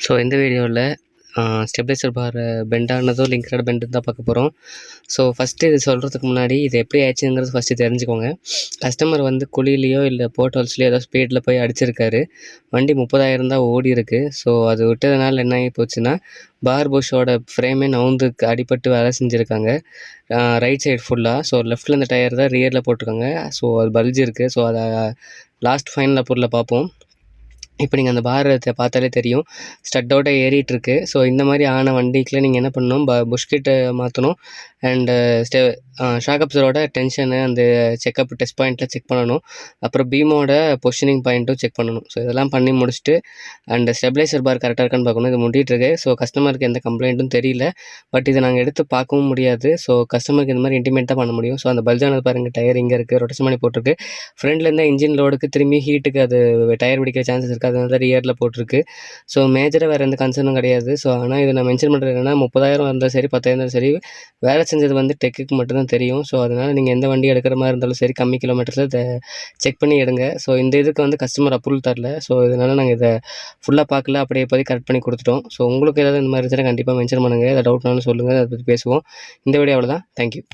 So இந்த வீடியோவில் stabiliser பார் bend ஆனதோ linked bend தான் பார்க்க போகிறோம். ஸோ ஃபஸ்ட்டு இது சொல்கிறதுக்கு முன்னாடி இது எப்படி ஆச்சுங்கிறது ஃபஸ்ட்டு தெரிஞ்சுக்கோங்க. கஸ்டமர் வந்து குழியிலையோ இல்லை போர்ட்ஹோல்ஸ்லையோ ஏதோ ஸ்பீடில் போய் அடிச்சிருக்காரு. வண்டி 30,000 தான் ஓடி இருக்குது. ஸோ அது விட்டதுனால என்ன ஆகி போச்சுன்னா, பார் புஷ்ஷோட ஃப்ரேமே நவுந்து அடிபட்டு வேலை செஞ்சுருக்காங்க ரைட் சைடு ஃபுல்லாக. ஸோ லெஃப்ட்டில் இந்த டயர் தான் ரியரில் போட்டிருக்காங்க. ஸோ அது பல்ஜ் இருக்குது. ஸோ அதை லாஸ்ட் ஃபைனல் பொருளை பார்ப்போம். இப்போ நீங்கள் அந்த பார் பார்த்தாலே தெரியும், ஸ்டட் அவுட்டாக ஏறிட்டுருக்கு. ஸோ இந்த மாதிரி ஆன வண்டிக்குள்ள நீங்கள் என்ன பண்ணணும், புஷ்கிட்ட மாற்றணும். அண்டு ஷாக் அப்சரோட டென்ஷனு அந்த செக்கப் டெஸ்ட் பாயிண்ட்டில் செக் பண்ணணும். அப்புறம் பீமோட பொசிஷனிங் பாயிண்ட்டும் செக் பண்ணணும். ஸோ இதெல்லாம் பண்ணி முடிச்சுட்டு அண்டு ஸ்டெபிலைசர் பார் கரெக்டாக இருக்கான்னு பார்க்கணும். இது முடிட்டுருக்கு. ஸோ கஸ்டமருக்கு எந்த கம்ப்ளைண்ட்டும் தெரியல. பட் இதை நாங்கள் எடுத்து பார்க்கவும் முடியாது. ஸோ கஸ்டமருக்கு இந்த மாதிரி இன்டிமேட் தான் பண்ண முடியும். ஸோ அந்த பல்ஜானது பாருங்கள், டயர் இங்கே இருக்குது, ரொட்டேஷன் பண்ணி போட்டிருக்கு. ஃப்ரெண்ட்லேருந்து இன்ஜின் லோடுக்கு திரும்பி ஹீட்டுக்கு அது டயர் பிடிக்கிற சான்சஸ் இருக்குது. அதனால தான் ரியரில் போட்டிருக்கு. ஸோ மேஜராக வேறு எந்த கன்சர்னும் கிடையாது. ஸோ ஆனால் இதை நான் மென்ஷன் பண்ணுறது என்னென்னா, 30,000 இருந்தாலும் சரி 10,000 இருந்தாலும் சரி, வேலை செஞ்சது வந்து டெக்குக்கு மட்டும்தான் தெரியும். ஸோ அதனால் நீங்கள் எந்த வண்டி எடுக்கிற மாதிரி இருந்தாலும் சரி, கம்மி கிலோமீட்டர்ஸில் இதை செக் பண்ணி எடுங்க. ஸோ இந்த இதுக்கு வந்து கஸ்டமர் அப்ரூவல் தரல. ஸோ இதனால் நாங்கள் இதை ஃபுல்லாக பார்க்கல, அப்படியே போய் கரெக்ட் பண்ணி கொடுத்துட்டோம். ஸோ உங்களுக்கு ஏதாவது இந்த மாதிரி இருந்துச்சுன்னா கண்டிப்பாக மென்ஷன் பண்ணுங்கள். ஏதாவது டவுட்னாலும் சொல்லுங்கள், அதை பற்றி பேசுவோம். இந்த வீடியோ அவ்வளோதான். தேங்க்யூ.